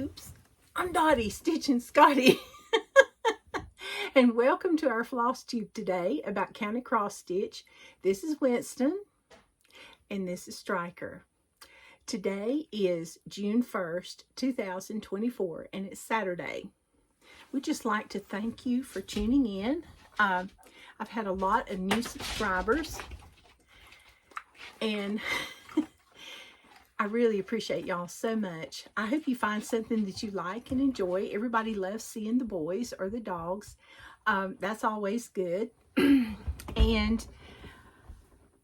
Oops, I'm Dottie, stitching Scotty. And welcome to our Flosstube today about county cross stitch. This is Winston and this is Striker. Today is June 1st, 2024, and it's Saturday. We'd just like to thank you for tuning in. I've had a lot of new subscribers, and I really appreciate y'all so much. I hope you find something that you like and enjoy. Everybody loves seeing the boys or the dogs. That's always good. And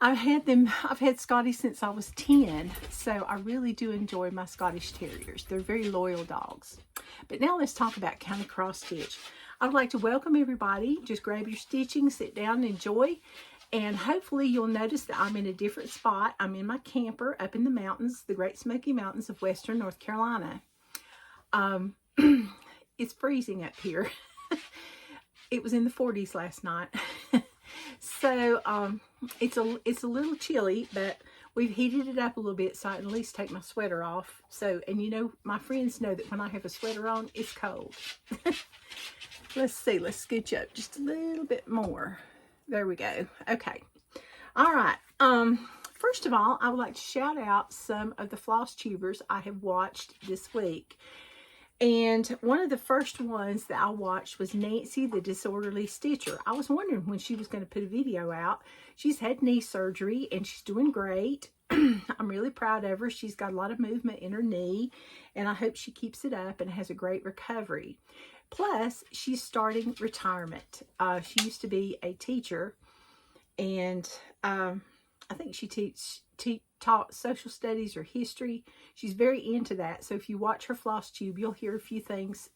I've had Scotty since I was 10, so I really do enjoy my Scottish Terriers. They're very loyal dogs. But now let's talk about county cross stitch. I would like to welcome everybody. Just grab your stitching, sit down, and enjoy. And hopefully you'll notice that I'm in a different spot. I'm in my camper up in the mountains, the Great Smoky Mountains of Western North Carolina. It's freezing up here. It was in the 40s last night. So it's a little chilly, but we've heated it up a little bit so I can at least take my sweater off. So, and you know, my friends know that when I have a sweater on, it's cold. Let's see, let's scooch up just a little bit more. There we go. Okay. All right. First of all, I would like to shout out some of the Flosstubers I have watched this week. And one of the first ones that I watched was Nancy the Disorderly Stitcher. I was wondering when she was going to put a video out. She's had knee surgery and she's doing great. I'm really proud of her. She's got a lot of movement in her knee, and I hope she keeps it up and has a great recovery. Plus, she's starting retirement. She used to be a teacher, and I think she taught social studies or history. She's very into that. So if you watch her Flosstube, you'll hear a few things,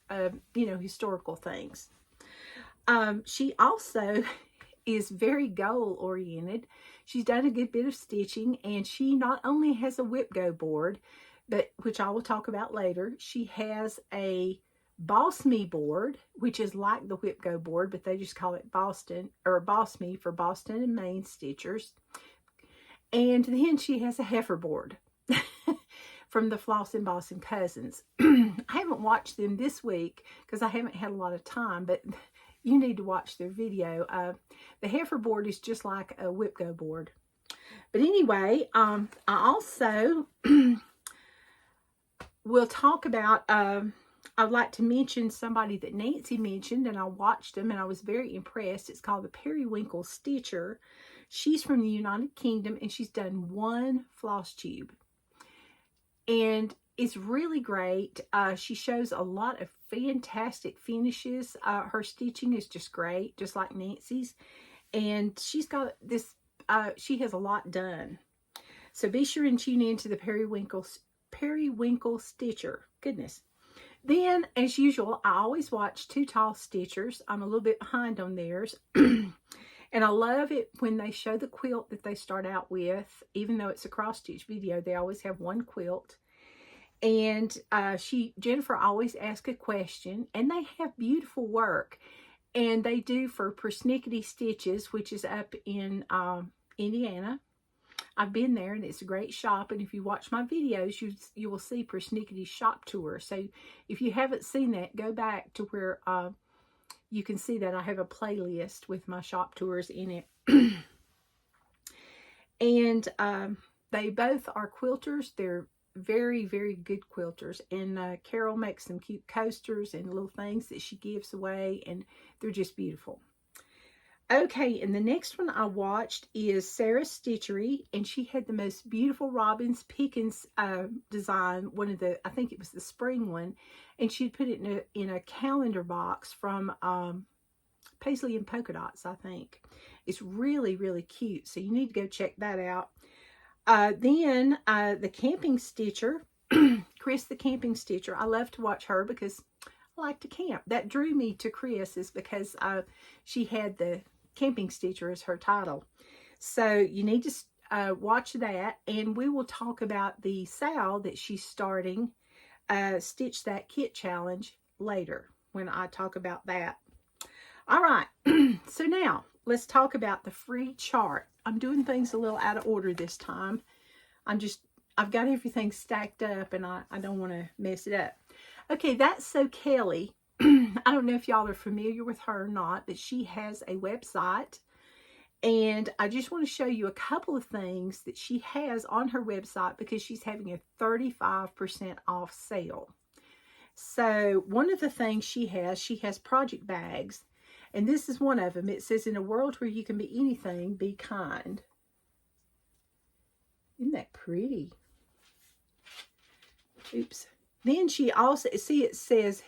historical things. She also is very goal-oriented. She's done a good bit of stitching, and she not only has a whip go board, but which I will talk about later, she has a Boss Me board, which is like the Whip Go board, but they just call it Boston, or Boss Me for Boston and Maine stitchers. And then she has a heifer board from the Floss and Boston Cousins. I haven't watched them this week because I haven't had a lot of time, but you need to watch their video. The heifer board is just like a Whip Go board. But anyway, I also will talk about... I'd like to mention somebody that Nancy mentioned, and I watched them, and I was very impressed. It's called the Periwinkle Stitcher. She's from the United Kingdom, and she's done one Flosstube. And it's really great. She shows a lot of fantastic finishes. Her stitching is just great, just like Nancy's. And she's got this, she has a lot done. So be sure and tune in to the Periwinkle Stitcher. Goodness. Then, as usual, I always watch Two Tall Stitchers. I'm a little bit behind on theirs. And I love it when they show the quilt that they start out with. Even though it's a cross-stitch video, they always have one quilt. And Jennifer always asks a question. And they have beautiful work. And they do for Persnickety Stitches, which is up in Indiana. I've been there, and it's a great shop, and if you watch my videos, you will see Persnickety's shop tour. So if you haven't seen that, go back to where you can see that I have a playlist with my shop tours in it. And they both are quilters. They're very, very good quilters, and Carol makes some cute coasters and little things that she gives away, and they're just beautiful. Okay, and the next one I watched is Sarah's Stitchery, and she had the most beautiful Robbins Pickens design, one of the, I think it was the spring one, and she'd put it in a calendar box from Paisley and Polka Dots, I think. It's really, really cute, so you need to go check that out. Then the Camping Stitcher, Chris the Camping Stitcher. I love to watch her because I like to camp. That drew me to Chris is because she had the Camping Stitcher as her title. So you need to watch that, and we will talk about the Sal that she's starting, Stitch That Kit Challenge, later when I talk about that. All right, so now let's talk about the free chart. I'm doing things a little out of order this time. I've got everything stacked up, and I don't want to mess it up. Okay, That's So Kelly. I don't know if y'all are familiar with her or not, but she has a website. And I just want to show you a couple of things that she has on her website because she's having a 35% off sale. So one of the things she has project bags. And this is one of them. It says, in a world where you can be anything, be kind. Isn't that pretty? Oops. Then she also, see, it says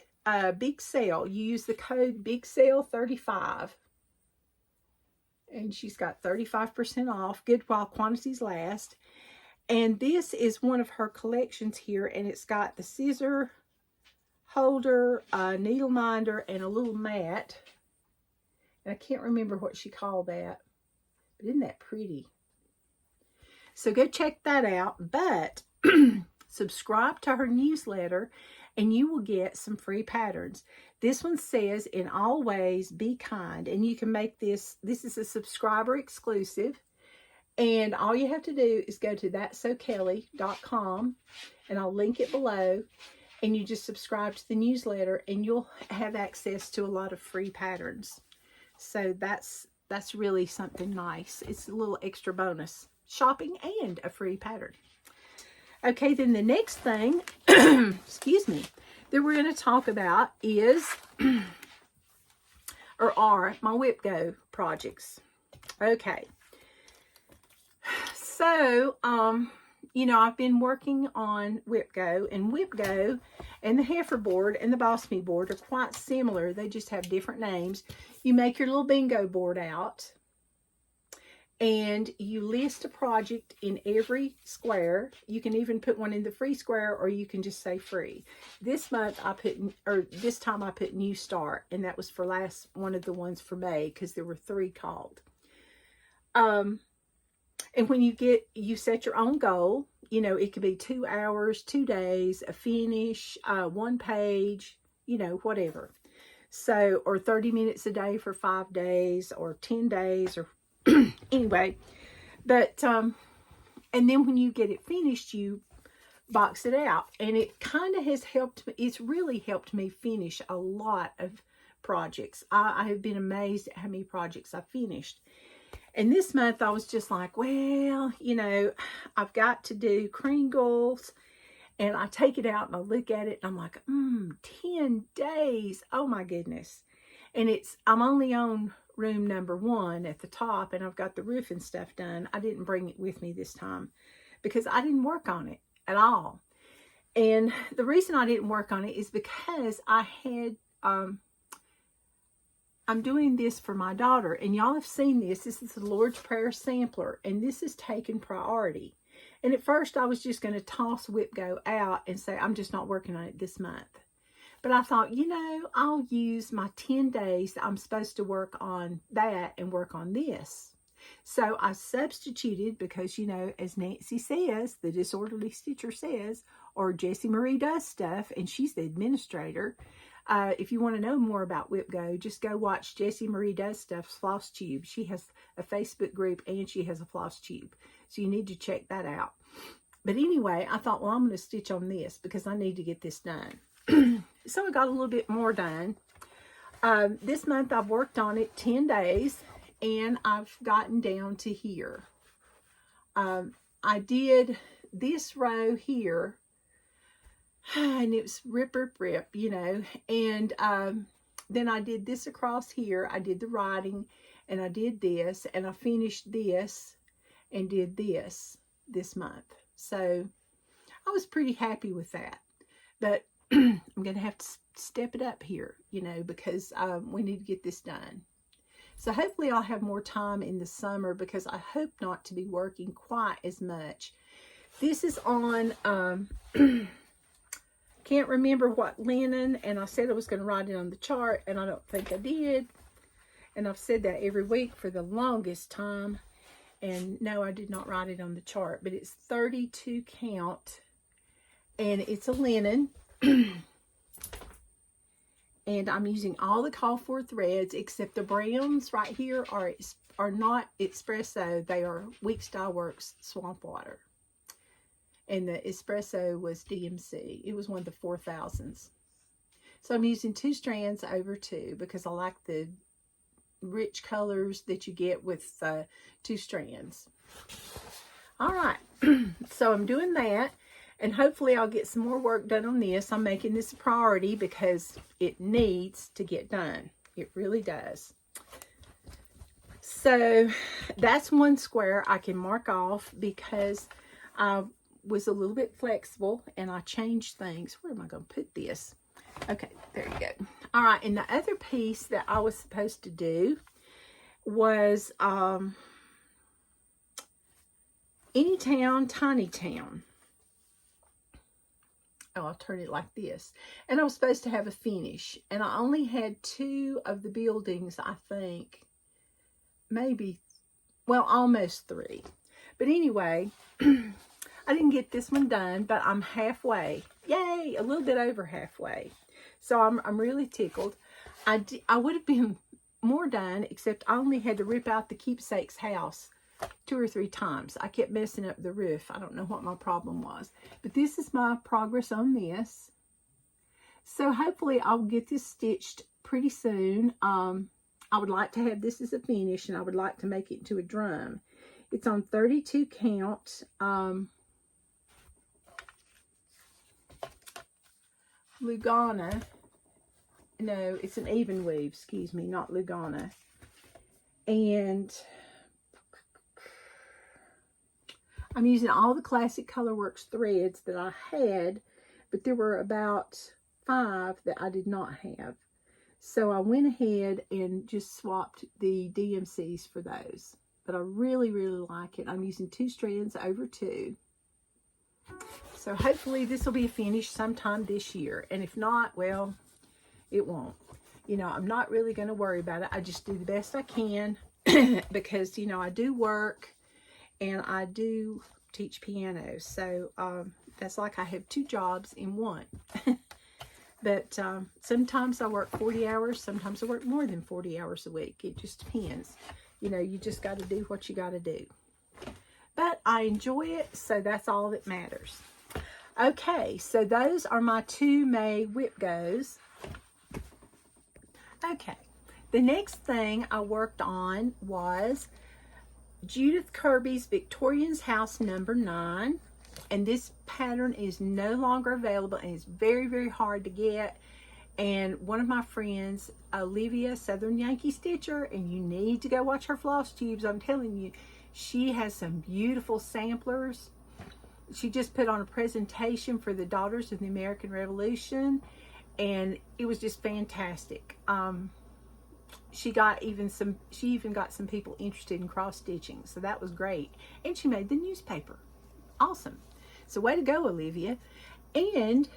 big sale. You use the code big sale 35. And she's got 35% off. Good while quantities last. And this is one of her collections here. And it's got the scissor holder, a needle minder, and a little mat. And I can't remember what she called that. But isn't that pretty? So go check that out. But subscribe to her newsletter and you will get some free patterns. This one says, in all ways, be kind. And you can make this. This is a subscriber exclusive. And all you have to do is go to thatsokelly.com. And I'll link it below. And you just subscribe to the newsletter. And you'll have access to a lot of free patterns. So that's really something nice. It's a little extra bonus. Shopping and a free pattern. Okay, then the next thing, excuse me, that we're going to talk about is, or are, my Whip Go projects. Okay. So, you know, I've been working on Whip Go, and Whip Go and the Heifer board and the Boss Me board are quite similar. They just have different names. You make your little bingo board out, and you list a project in every square. You can even put one in the free square, or you can just say free. This month this time I put New Start, and that was for one of the ones for May, because there were 3 called. And when you set your own goal, you know, it could be 2 hours, 2 days, a finish, 1 page, you know, whatever. So, or 30 minutes a day for 5 days, or 10 days, or anyway. But, and then when you get it finished, you box it out. And it kind of has helped me. It's really helped me finish a lot of projects. I have been amazed at how many projects I finished. And this month I was just like, well, you know, I've got to do Kringles. And I take it out and I look at it and I'm like, 10 days. Oh my goodness. And I'm only on room number 1 at the top, and I've got the roof and stuff done. I didn't bring it with me this time because I didn't work on it at all. And the reason I didn't work on it is because I had, I'm doing this for my daughter, and y'all have seen this. This is the Lord's Prayer sampler, and this is taken priority. And at first I was just going to toss Whip Go out and say, I'm just not working on it this month. But I thought, you know, I'll use my 10 days that I'm supposed to work on that and work on this. So I substituted because, you know, as Nancy says, the Disorderly Stitcher says, or Jessie Marie does stuff, and she's the administrator. If you want to know more about Whip Go, just go watch Jessie Marie Does Stuff's Flosstube. She has a Facebook group and she has a Flosstube. So you need to check that out. But anyway, I thought, well, I'm going to stitch on this because I need to get this done. So I got a little bit more done. This month I've worked on it 10 days and I've gotten down to here. I did this row here and it was rip, you know. And then I did this across here. I did the writing and I did this and I finished this and did this month. So I was pretty happy with that. But I'm going to have to step it up here, you know, because we need to get this done. So hopefully I'll have more time in the summer because I hope not to be working quite as much. This is on, can't remember what linen, and I said I was going to write it on the chart, and I don't think I did. And I've said that every week for the longest time. And no, I did not write it on the chart, but it's 32 count, and it's a linen. And I'm using all the call for threads except the browns right here are not espresso. They are Week Style Works Swamp Water. And the espresso was DMC. It was one of the 4000s. So I'm using 2 strands over 2 because I like the rich colors that you get with 2 strands. All right, so I'm doing that, and hopefully I'll get some more work done on this. I'm making this a priority because it needs to get done. It really does. So that's 1 square I can mark off because I was a little bit flexible and I changed things. Where am I going to put this? Okay, there you go. All right, and the other piece that I was supposed to do was Any Town, Tiny Town. Oh, I'll turn it like this. And I was supposed to have a finish. And I only had 2 of the buildings, I think. Maybe, well, almost 3. But anyway, I didn't get this one done, but I'm halfway. Yay, a little bit over halfway. So I'm really tickled. I would have been more done, except I only had to rip out the keepsake's house 2 or 3 times. I kept messing up the roof. I don't know what my problem was. But this is my progress on this. So hopefully I'll get this stitched pretty soon. I would like to have this as a finish, and I would like to make it into a drum. It's on 32 count. Lugana. No, it's an even weave, excuse me, not Lugana. And I'm using all the Classic Colorworks threads that I had, but there were about 5 that I did not have. So I went ahead and just swapped the DMCs for those. But I really, really like it. I'm using 2 strands over 2. So hopefully this will be finished sometime this year. And if not, well, it won't. You know, I'm not really going to worry about it. I just do the best I can because, you know, I do work and I do teach piano. So that's like I have 2 jobs in one. But sometimes I work 40 hours. Sometimes I work more than 40 hours a week. It just depends. You know, you just got to do what you got to do. But I enjoy it, so that's all that matters. Okay, so those are my 2 May whip goes. Okay, the next thing I worked on was Judith Kirby's Victorian's House number 9. And this pattern is no longer available, and it's very, very hard to get. And one of my friends, Olivia, Southern Yankee Stitcher, and you need to go watch her Flosstubes. I'm telling you, she has some beautiful samplers. She just put on a presentation for the Daughters of the American Revolution, and it was just fantastic. She even got some people interested in cross stitching, so that was great. And she made the newspaper. Awesome. So way to go, Olivia. And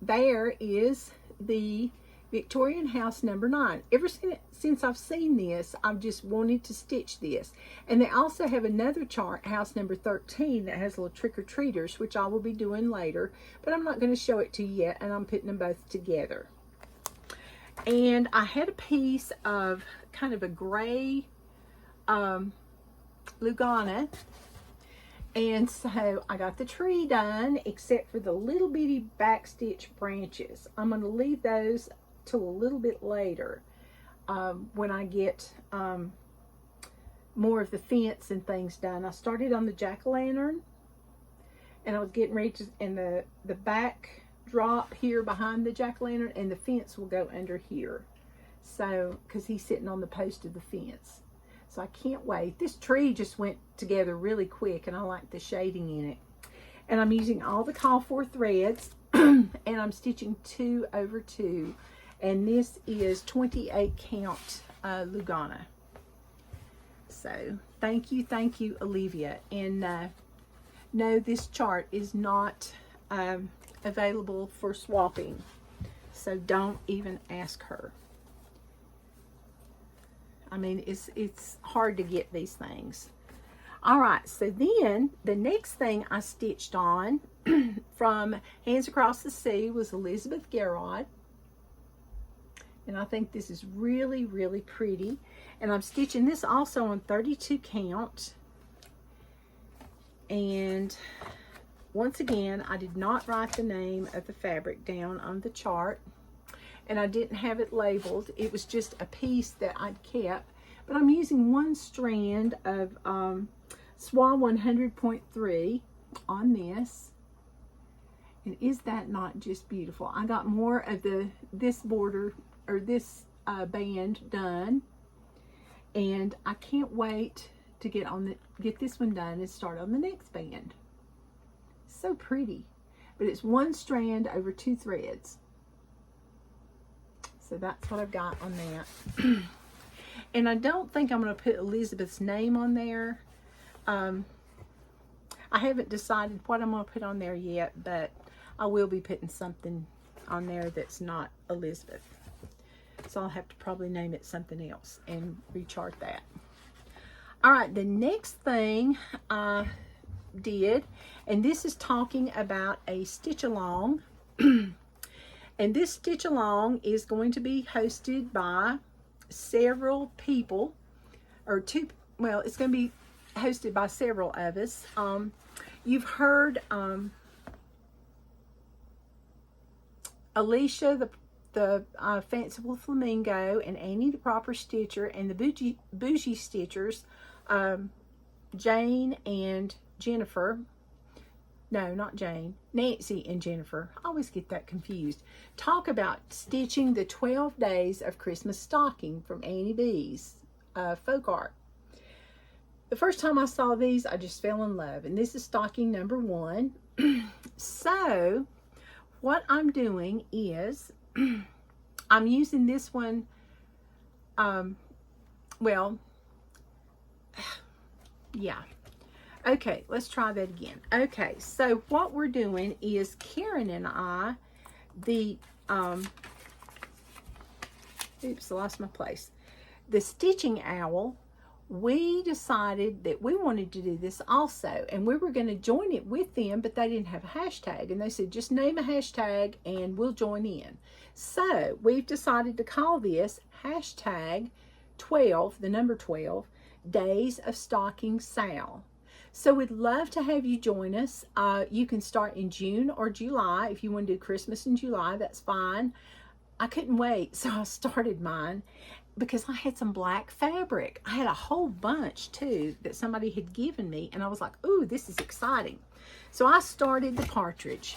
there is the Victorian House number 9. Ever since I've seen this, I've just wanted to stitch this. And they also have another chart, house number 13, that has little trick-or-treaters, which I will be doing later, but I'm not going to show it to you yet, and I'm putting them both together. And I had a piece of kind of a gray Lugana. And so I got the tree done, except for the little bitty backstitch branches. I'm going to leave those till a little bit later when I get more of the fence and things done. I started on the jack-o'-lantern, and I was getting ready to, and the back drop here behind the jack-o'-lantern, and the fence will go under here. So, because he's sitting on the post of the fence. So I can't wait. This tree just went together really quick, and I like the shading in it. And I'm using all the call for threads, and I'm stitching 2 over 2. And this is 28 count Lugana. So thank you, Olivia. And no, this chart is not available for swapping. So don't even ask her. I mean, it's hard to get these things. All right, so then the next thing I stitched on from Hands Across the Sea was Elizabeth Garrod. And I think this is really, really pretty. And I'm stitching this also on 32 count. And once again, I did not write the name of the fabric down on the chart. and I didn't have it labeled. It was just a piece that I'd kept, but I'm using one strand of SWA 100.3 on this. And is that not just beautiful? I got more of this border, or this band done, and I can't wait to get this one done and start on the next band. So pretty, but it's one strand over 2 threads. So that's what I've got on that. And I don't think I'm going to put Elizabeth's name on there. I haven't decided what I'm going to put on there yet, but I will be putting something on there that's not Elizabeth. So I'll have to probably name it something else and rechart that. All right, the next thing I did, and this is talking about a stitch along. And this stitch along is going to be hosted by several people, or two, well, it's going to be hosted by several of us. You've heard Alicia, the Fanciful Flamingo, and Annie the Proper Stitcher, and the Bougie Stitchers, Jane and Jennifer. No, not Jane. Nancy and Jennifer. I always get that confused. Talk about stitching the 12 days of Christmas stocking from Annie B's folk art. The first time I saw these, I just fell in love. And this is stocking number 1. So, what I'm doing is, I'm using this one, well, yeah. Okay, let's try that again. Okay, so what we're doing is Karen and I, oops, I lost my place. The Stitching Owl, we decided that we wanted to do this also, and we were going to join it with them, but they didn't have a hashtag, and they said, just name a hashtag and we'll join in. So we've decided to call this hashtag 12, the number 12, Days of Stocking Sal. So we'd love to have you join us. You can start in June or July. If you want to do Christmas in July, that's fine. I couldn't wait, so I started mine because I had some black fabric. I had a whole bunch too that somebody had given me, and I was like, ooh, this is exciting. So I started the partridge,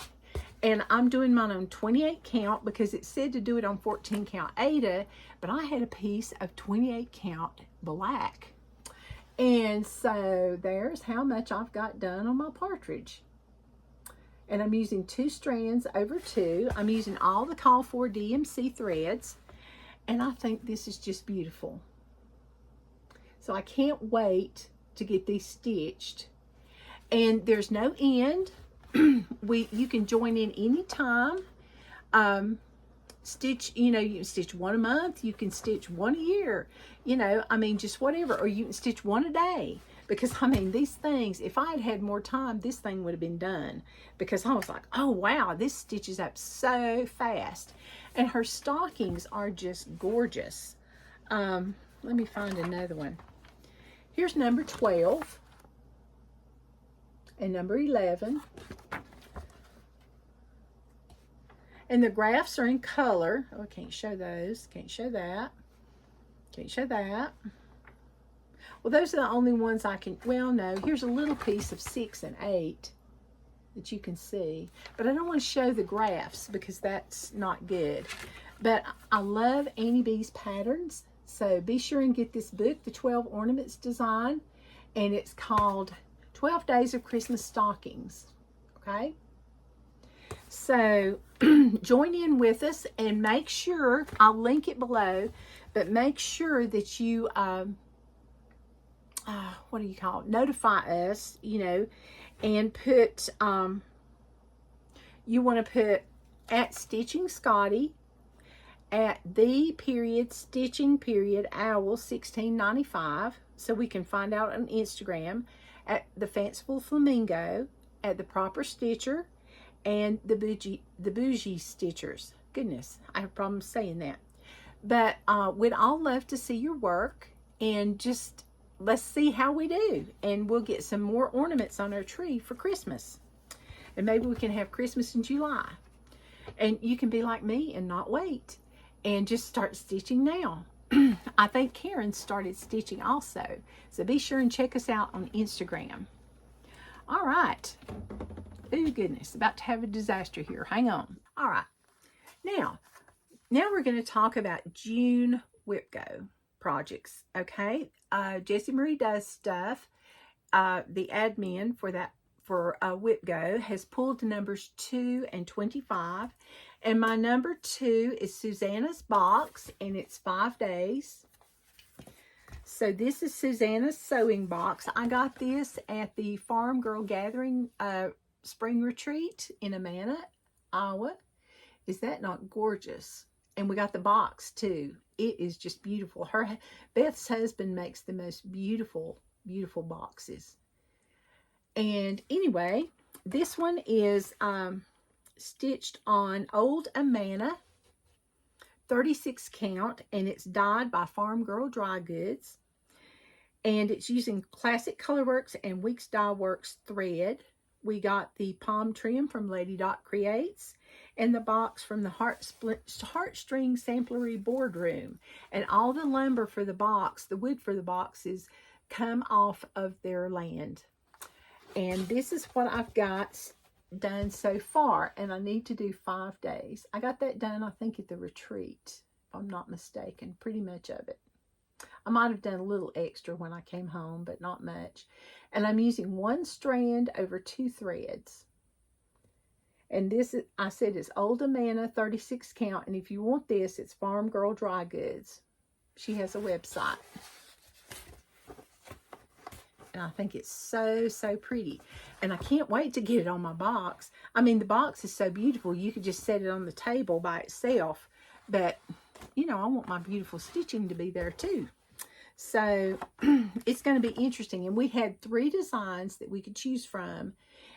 and I'm doing mine on 28 count because it said to do it on 14 count Aida, but I had a piece of 28 count black. And so there's how much I've got done on my partridge. And I'm using 2 strands over 2. I'm using all the call for DMC threads. And I think this is just beautiful. So I can't wait to get these stitched. And there's no end. You can join in anytime. Stitch, you know, you can stitch 1 a month, you can stitch 1 a year, you know, I mean, just whatever, or you can stitch 1 a day, because I mean, these things, if I had had more time, this thing would have been done, because I was like, oh wow, this stitches up so fast. And her stockings are just gorgeous. Let me find another one. Here's number 12 and number 11. And the graphs are in color. Oh, I can't show those. Can't show that. Can't show that. Well, those are the only ones I can, well, no. Here's a little piece of 6 and 8 that you can see. But I don't want to show the graphs because that's not good. But I love Annie B's patterns. So be sure and get this book, The 12 Ornaments Design. And it's called 12 Days of Christmas Stockings. Okay? So join in with us and make sure, I'll link it below, but make sure that you, what do you call it? Notify us, you know, and put, you want to put at Stitching Scotty, at the period Stitching period Owl 1695, so we can find out on Instagram, at the Fanciful Flamingo, at the Proper Stitcher, and the Bougie Stitchers. Goodness, I have problems saying that. But we'd all love to see your work, and just let's see how we do. And we'll get some more ornaments on our tree for Christmas. And maybe we can have Christmas in July. And you can be like me and not wait. and just start stitching now. I think Karen started stitching also. So be sure and check us out on Instagram. All right. Oh, goodness. About to have a disaster here. Hang on. All right. Now we're going to talk about June Whip Go projects. Okay. Jessie Marie does stuff. The admin for Whip Go has pulled the numbers 2 and 25. And my number 2 is Susanna's box, and it's 5 days. So this is Susanna's sewing box. I got this at the Farm Girl Gathering Spring Retreat in Amana, Iowa. Is that not gorgeous? And we got the box too. It is just beautiful. Beth's husband makes the most beautiful, beautiful boxes. And anyway, this one is stitched on old Amana, 36 count, and it's dyed by Farm Girl Dry Goods. And it's using Classic Colorworks and Weeks Dye Works thread. We got the palm trim from Lady Dot Creates, and the box from the Heartstring Samplery Boardroom. And all the lumber for the box, the wood for the boxes, come off of their land. And this is what I've got done so far, and I need to do 5 days. I got that done, I think, at the retreat, if I'm not mistaken, pretty much of it. I might have done a little extra when I came home, but not much. And I'm using 1 strand over 2 threads. And this is, I said, it's Old Amana, 36 count, and if you want this, it's Farm Girl Dry Goods. She has a website. And I think it's so, so pretty. And I can't wait to get it on my box. I mean, the box is so beautiful. You could just set it on the table by itself. But, you know, I want my beautiful stitching to be there too. So, it's going to be interesting. And we had 3 designs that we could choose from.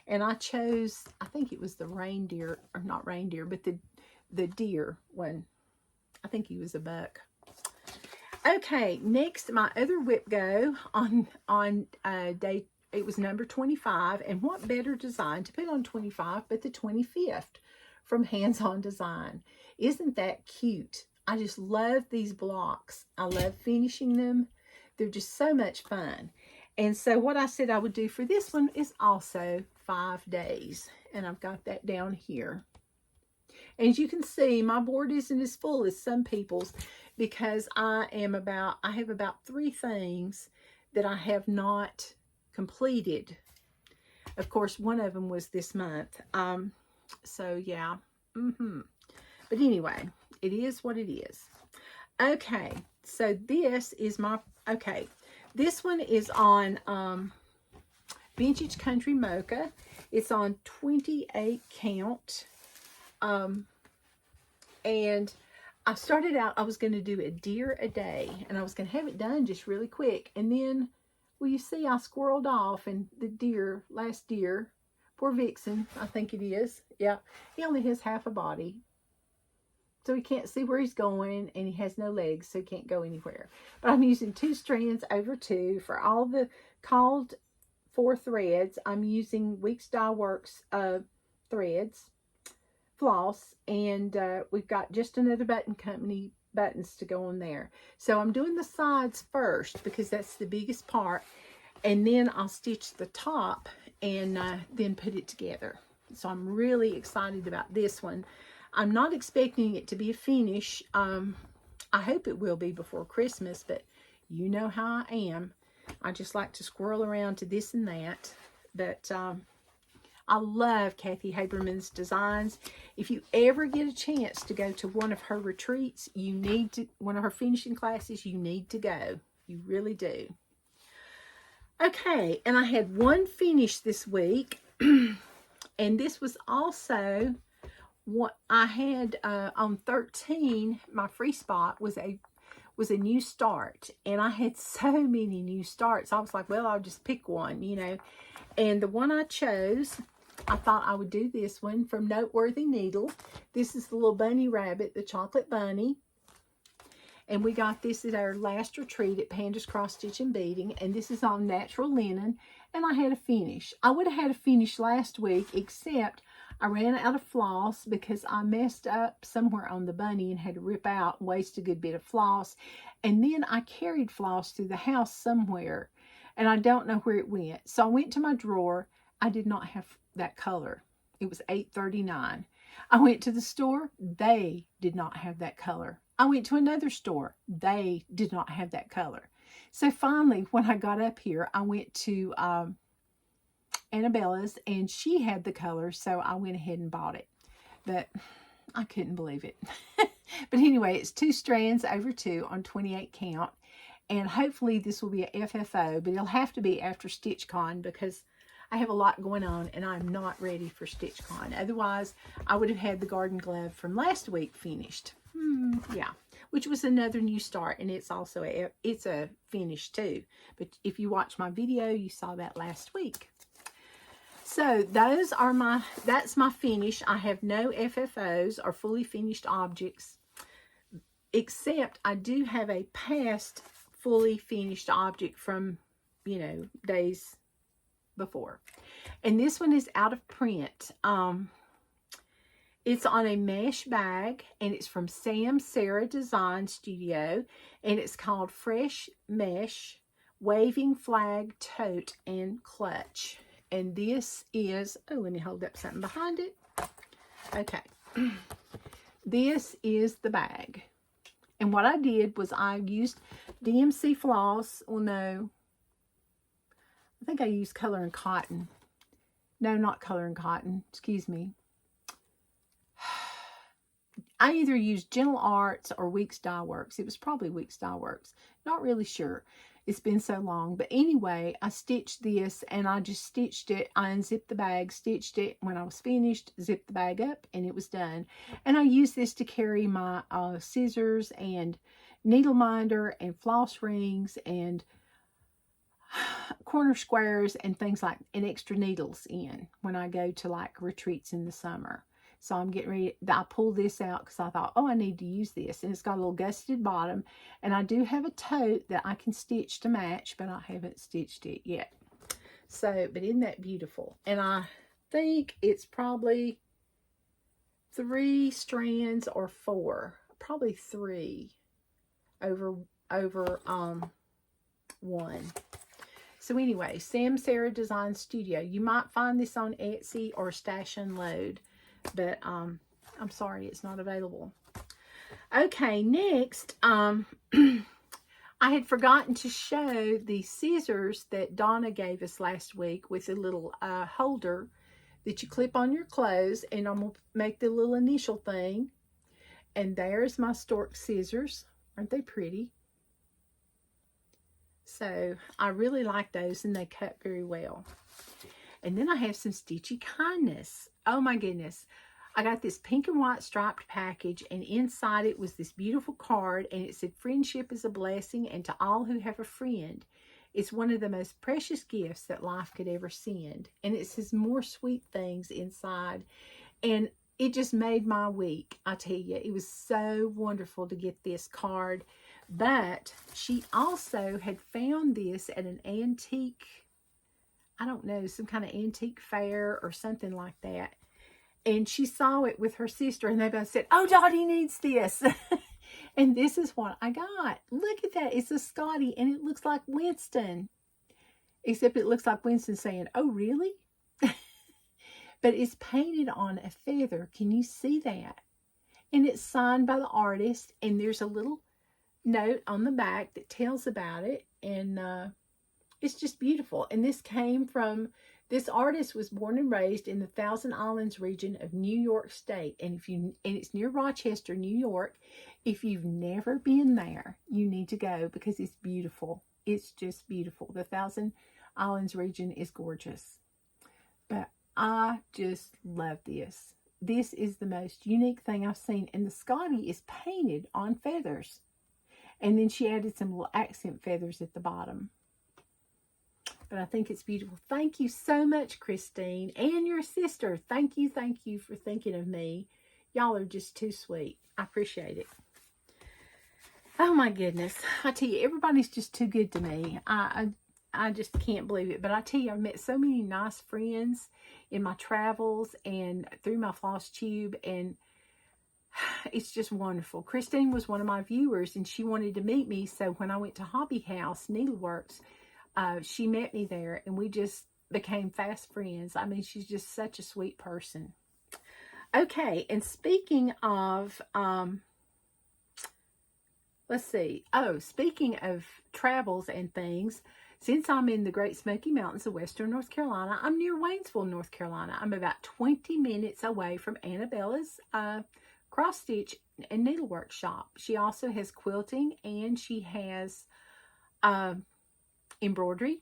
And I chose, I think it was the reindeer, or not reindeer, but the deer one. I think he was a buck. Okay, next, my other Whip Go on day, it was number 25, and what better design to put on 25 but the 25th from Hands On Design. Isn't that cute? I just love these blocks. I love finishing them. They're just so much fun. And so what I said I would do for this one is also 5 days, and I've got that down here. As you can see, my board isn't as full as some people's, because I have about 3 things that I have not completed. Of course, one of them was this month. So yeah. But anyway, it is what it is. Okay, so this is my, okay, this one is on Vintage Country Mocha. It's on 28 count. And I started out, I was going to do a deer a day, and I was going to have it done just really quick. And then, well, you see, I squirreled off, and the deer, last deer, poor Vixen, I think it is. Yeah, he only has half a body. So he can't see where he's going, and he has no legs, so he can't go anywhere. But I'm using 2 strands over 2 for all the called for threads. I'm using Weeks Dye Works threads. Floss, and we've got just another button company buttons to go on there. So I'm doing the sides first because that's the biggest part, and then I'll stitch the top and then put it together. So I'm really excited about this one. I'm not expecting it to be a finish. I hope it will be before Christmas, but you know how I am. I just like to squirrel around to this and that. But I love Kathy Haberman's designs. If you ever get a chance to go to one of her retreats, you need to, one of her finishing classes, you need to go. You really do. Okay, and I had one finish this week. And this was also what I had on 13, my free spot was a new start. And I had so many new starts. I was like, well, I'll just pick one, you know. And the one I chose, I thought I would do this one from Noteworthy Needle. This is the little bunny rabbit, the chocolate bunny. And we got this at our last retreat at Panda's Cross Stitch and Beading. And this is on natural linen. And I had a finish. I would have had a finish last week, except I ran out of floss because I messed up somewhere on the bunny and had to rip out and waste a good bit of floss. And then I carried floss through the house somewhere, and I don't know where it went. So I went to my drawer. I did not have that color. It was $8.39. I went to the store. They did not have that color. I went to another store. They did not have that color. So finally, when I got up here, I went to Anabella's, and she had the color, so I went ahead and bought it. But I couldn't believe it. But anyway, it's 2 strands over 2 on 28 count, and hopefully this will be a FFO, but it'll have to be after StitchCon because I have a lot going on and I'm not ready for StitchCon. Otherwise, I would have had the garden glove from last week finished. Yeah, which was another new start, and it's also it's a finish too. But if you watch my video, you saw that last week. So those are that's my finish. I have no FFOs or fully finished objects, except I do have a past fully finished object from, you know, days before. And this one is out of print. It's on a mesh bag, and it's from Sarah Design Studio, and it's called Fresh Mesh Waving Flag Tote and Clutch. And this is, oh, let me hold up something behind it. Okay. This is the bag. And what I did was I used DMC floss. Well, no. I think I used Color and Cotton. No, not Color and Cotton. Excuse me. I either used Gentle Arts or Weeks Dye Works. It was probably Weeks Dye Works. Not really sure. It's been so long. But anyway, I stitched this, and I just stitched it. I unzipped the bag, stitched it. When I was finished, zipped the bag up, and it was done. And I used this to carry my scissors and needle minder and floss rings and corner squares and things like, and extra needles in when I go to like retreats in the summer. So I'm getting ready. I pulled this out because I thought, oh, I need to use this. And it's got a little gusseted bottom. And I do have a tote that I can stitch to match, but I haven't stitched it yet. So, but isn't that beautiful? And I think it's probably 3 strands or 4. Probably 3 over 1. So anyway, Sarah Design Studio. You might find this on Etsy or Stash Unload. But I'm sorry, it's not available. Okay, next, I had forgotten to show the scissors that Donna gave us last week with a little holder that you clip on your clothes, and I'm going to make the little initial thing. And there's my stork scissors. Aren't they pretty? So I really like those, and they cut very well. And then I have some Stitchy Kindness. Oh my goodness. I got this pink and white striped package, and inside it was this beautiful card, and it said, "Friendship is a blessing, and to all who have a friend, it's one of the most precious gifts that life could ever send." And it says more sweet things inside. And it just made my week. I tell you, it was so wonderful to get this card. But she also had found this at an antique, I don't know, some kind of antique fair or something like that. And she saw it with her sister, and they both said, "Oh, Dottie needs this." And this is what I got. Look at that. It's a Scotty, and it looks like Winston. Except it looks like Winston saying, "Oh, really?" But it's painted on a feather. Can you see that? And it's signed by the artist, and there's a little note on the back that tells about it. And it's just beautiful. And this came from, this artist was born and raised in the Thousand Islands region of New York State. And it's near Rochester, New York. If you've never been there, you need to go because it's beautiful. It's just beautiful. The Thousand Islands region is gorgeous. But I just love this. This is the most unique thing I've seen. And the Scotty is painted on feathers. And then she added some little accent feathers at the bottom. But I think it's beautiful. Thank you so much, Christine, and your sister. Thank you for thinking of me. Y'all are just too sweet. I appreciate it. Oh my goodness. I tell you, everybody's just too good to me. I just can't believe it. But I tell you, I've met so many nice friends in my travels and through my Flosstube, and it's just wonderful. Christine was one of my viewers, and she wanted to meet me. So when I went to Hobby House, Needleworks, she met me there, and we just became fast friends. I mean, she's just such a sweet person. Okay, and speaking of, let's see. Oh, speaking of travels and things, since I'm in the Great Smoky Mountains of Western North Carolina, I'm near Waynesville, North Carolina. I'm about 20 minutes away from Annabella's cross stitch and needlework shop. She also has quilting, and she has embroidery.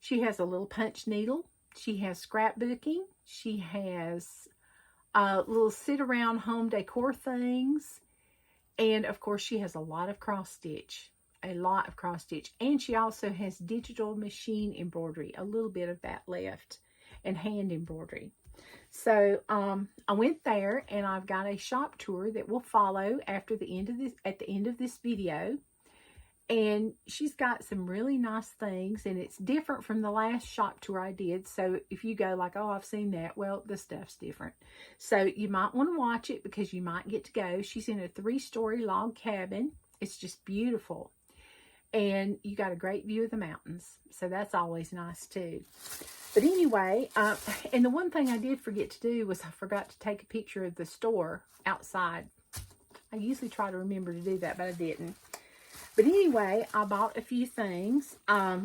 She has a little punch needle. She has scrapbooking. She has little sit-around home decor things. And, of course, she has a lot of cross-stitch. And she also has digital machine embroidery. A little bit of that left. And hand embroidery. So, I went there, and I've got a shop tour that will follow after the end of this, at the end of this video. And she's got some really nice things, and it's different from the last shop tour I did. So if you go like, oh, I've seen that, well, the stuff's different. So you might want to watch it because you might get to go. She's in a 3-story log cabin. It's just beautiful. And you got a great view of the mountains. So that's always nice too. But anyway, and the one thing I did forget to do was I forgot to take a picture of the store outside. I usually try to remember to do that, but I didn't. But anyway, I bought a few things. I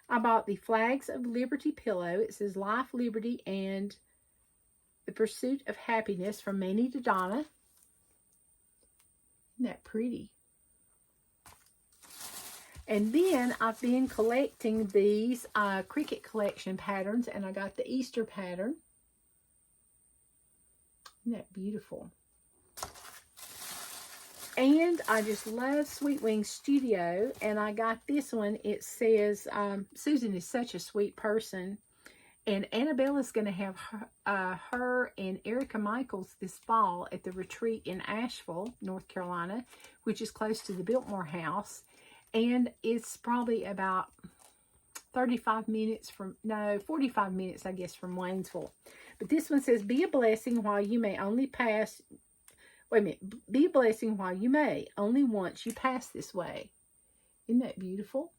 bought the Flags of Liberty pillow. It says Life, Liberty, and the Pursuit of Happiness from Manny to Donna. Isn't that pretty? And then I've been collecting these Cricut collection patterns, and I got the Easter pattern. Isn't that beautiful? And I just love Sweet Wings Studio, and I got this one. It says, Susan is such a sweet person, and Annabella's going to have her and Erica Michaels this fall at the retreat in Asheville, North Carolina, which is close to the Biltmore house, and it's probably about 45 minutes from, no, 45 minutes, I guess, from Waynesville. But this one says, be a blessing while you may only pass... Wait a minute. Be a blessing while you may. Only once you pass this way. Isn't that beautiful?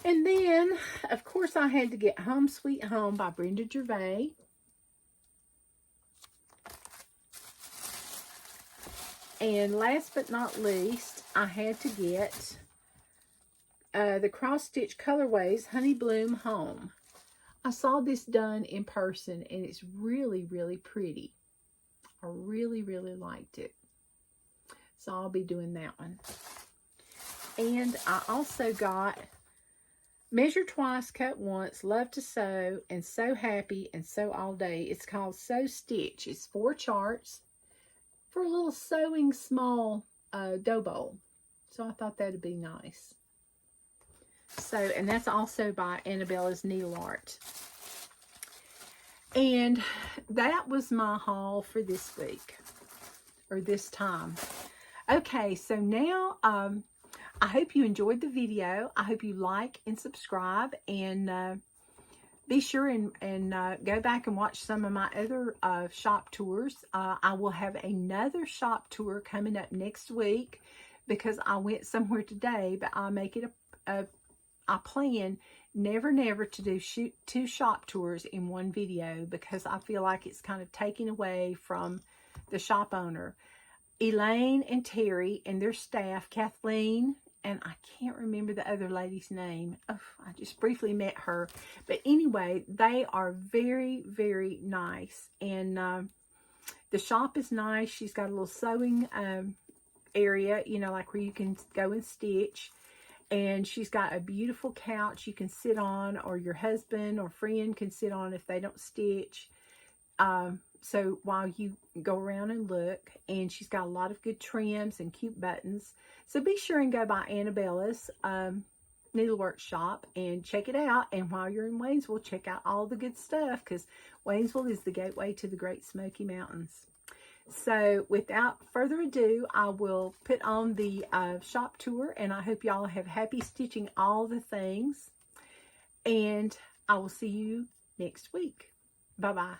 And then, of course, I had to get Home Sweet Home by Brenda Gervais. And last but not least, I had to get the Cross Stitch Colorways Honey Bloom Home. I saw this done in person, and it's really, really pretty. I really, really liked it. So I'll be doing that one. And I also got Measure Twice, Cut Once, Love to Sew, and Sew Happy, and Sew All Day. It's called Sew Stitch. It's 4 charts for a little sewing small dough bowl. So I thought that'd be nice. So, and that's also by Annabella's Needle Art. And that was my haul for this week, or this time. Okay, so now, I hope you enjoyed the video. I hope you like and subscribe, and be sure and go back and watch some of my other shop tours. I will have another shop tour coming up next week, because I went somewhere today, but I'll make it I plan never to do 2 shop tours in one video, because I feel like it's kind of taking away from the shop owner. Elaine and Terry and their staff, Kathleen, and I can't remember the other lady's name. Oh, I just briefly met her. But anyway, they are very, very nice. And the shop is nice. She's got a little sewing area, you know, like where you can go and stitch. And she's got a beautiful couch you can sit on, or your husband or friend can sit on if they don't stitch. So while you go around and look, and she's got a lot of good trims and cute buttons. So be sure and go by Annabella's Needlework shop and check it out. And while you're in Waynesville, check out all the good stuff, because Waynesville is the gateway to the Great Smoky Mountains. So without further ado, I will put on the shop tour, and I hope y'all have happy stitching all the things. And I will see you next week. Bye-bye.